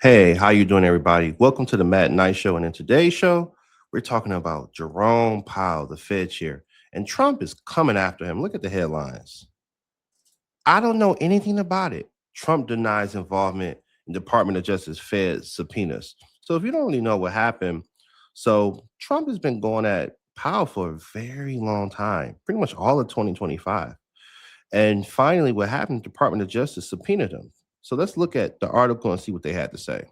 Hey, how you doing, everybody? Welcome to the Matt Night Show. And in today's show, we're talking about Jerome Powell, the Fed chair, and Trump is coming after him. Look at the headlines. I don't know anything about it. Trump denies involvement in Department of Justice Fed subpoenas. So if you don't really know what happened, so Trump has been going at Powell for a very long time, pretty much all of 2025. And finally, what happened? Department of Justice subpoenaed him. So let's look at the article and see what they had to say.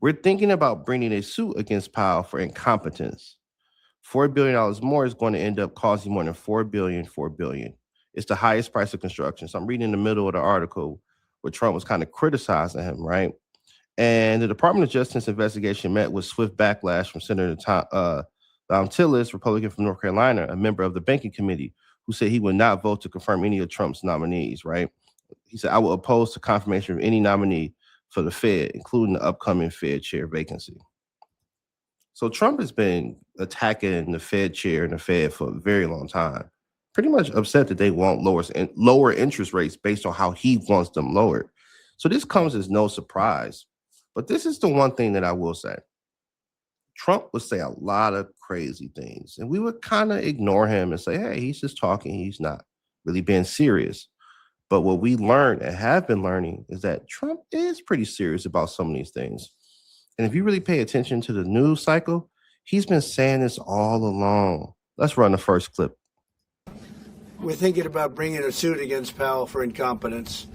We're thinking about bringing a suit against Powell for incompetence. $4 billion more is going to end up costing more than $4 billion. It's the highest price of construction. So I'm reading in the middle of the article where Trump was kind of criticizing him, right? And the Department of Justice investigation met with swift backlash from Senator Tom Tillis, Republican from North Carolina, a member of the banking committee, who said he would not vote to confirm any of Trump's nominees, right? He said, I will oppose the confirmation of any nominee for the Fed, including the upcoming Fed chair vacancy. So Trump has been attacking the Fed chair and the Fed for a very long time, pretty much upset that they want lower interest rates based on how he wants them lowered. So this comes as no surprise. But this is the one thing that I will say. Trump would say a lot of crazy things, and we would kind of ignore him and say, hey, he's just talking. He's not really being serious. But what we learned and have been learning is that Trump is pretty serious about some of these things. And if you really pay attention to the news cycle, he's been saying this all along. Let's run the first clip. We're thinking about bringing a suit against Powell for incompetence.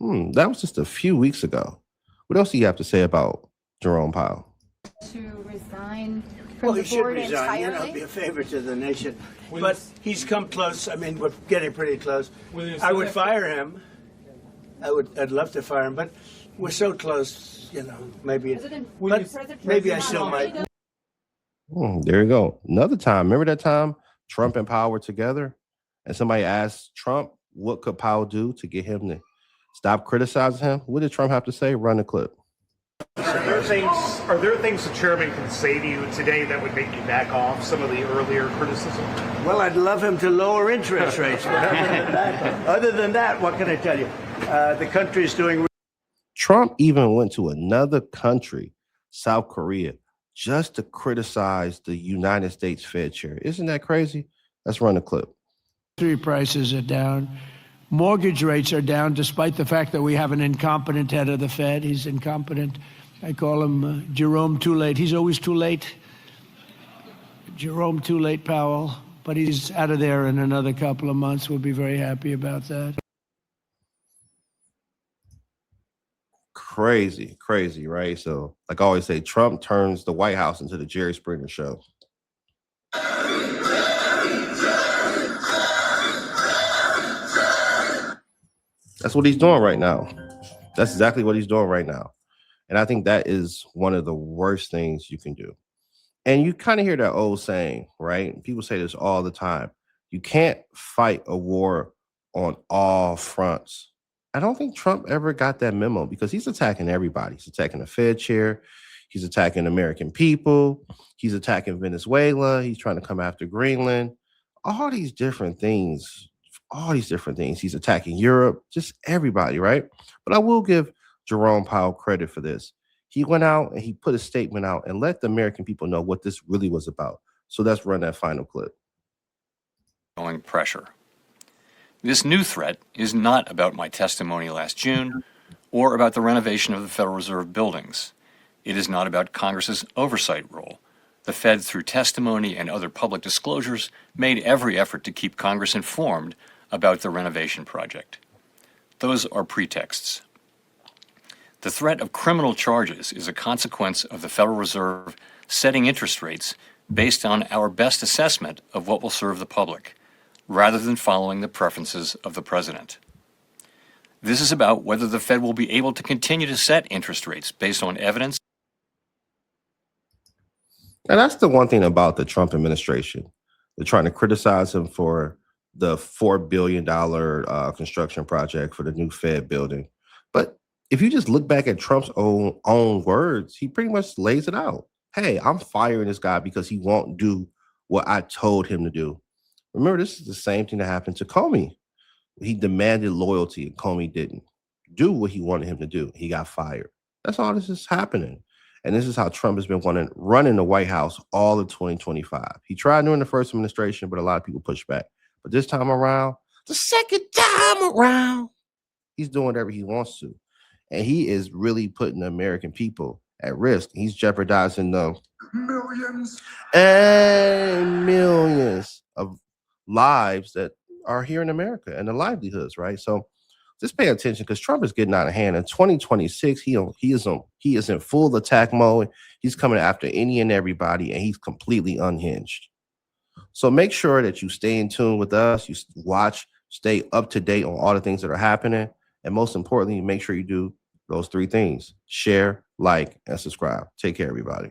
That was just a few weeks ago. What else do you have to say about Jerome Powell? To resign from the board entirely? You know, be a favor to the nation. But he's come close. I mean, we're getting pretty close. I would fire him. I'd love to fire him, but we're so close, you know, maybe I still might. There you go. Another time. Remember that time Trump and Powell were together and somebody asked Trump what could Powell do to get him to stop criticizing him? What did Trump have to say? Run the clip. Are there things the chairman can say to you today that would make you back off some of the earlier criticism? Well, I'd love him to lower interest rates. Other than that, what can I tell you? The country is doing. Trump even went to another country, South Korea, just to criticize the United States Fed chair. Isn't that crazy? Let's run the clip. Prices are down. Mortgage rates are down, despite the fact that we have an incompetent head of the Fed. He's incompetent. I call him Jerome Too Late. He's always too late. Jerome Too Late Powell. But he's out of there in another couple of months. We'll be very happy about that. Crazy, right? So, like I always say, Trump turns the White House into the Jerry Springer show. That's what he's doing right now. That's exactly what he's doing right now. And I think that is one of the worst things you can do. And you kind of hear that old saying, right? People say this all the time. You can't fight a war on all fronts. I don't think Trump ever got that memo because he's attacking everybody. He's attacking the Fed chair. He's attacking American people. He's attacking Venezuela. He's trying to come after Greenland. All these different things. He's attacking Europe, just everybody, right? But I will give Jerome Powell credit for this. He went out and he put a statement out and let the American people know what this really was about. So let's run that final clip. Pressure. This new threat is not about my testimony last June or about the renovation of the Federal Reserve buildings. It is not about Congress's oversight role. The Fed, through testimony and other public disclosures, made every effort to keep Congress informed about the renovation project. Those are pretexts. The threat of criminal charges is a consequence of the Federal Reserve setting interest rates based on our best assessment of what will serve the public, rather than following the preferences of the president. This is about whether the Fed will be able to continue to set interest rates based on evidence. And that's the one thing about the Trump administration. They're trying to criticize him for the $4 billion construction project for the new Fed building. But if you just look back at Trump's own words, he pretty much lays it out. Hey, I'm firing this guy because he won't do what I told him to do. Remember, this is the same thing that happened to Comey. He demanded loyalty and Comey didn't. do what he wanted him to do. He got fired. That's all this is happening. And this is how Trump has been running the White House all of 2025. He tried during the first administration, but a lot of people pushed back. But this time around, the second time around, he's doing whatever he wants to. And he is really putting the American people at risk. He's jeopardizing the millions and millions of lives that are here in America and the livelihoods, right? So just pay attention because Trump is getting out of hand. In 2026, he is in full attack mode. He's coming after any and everybody, and he's completely unhinged. So make sure that you stay in tune with us. You watch, stay up to date on all the things that are happening. And most importantly, make sure you do those 3 things: share, like, and subscribe. Take care, everybody.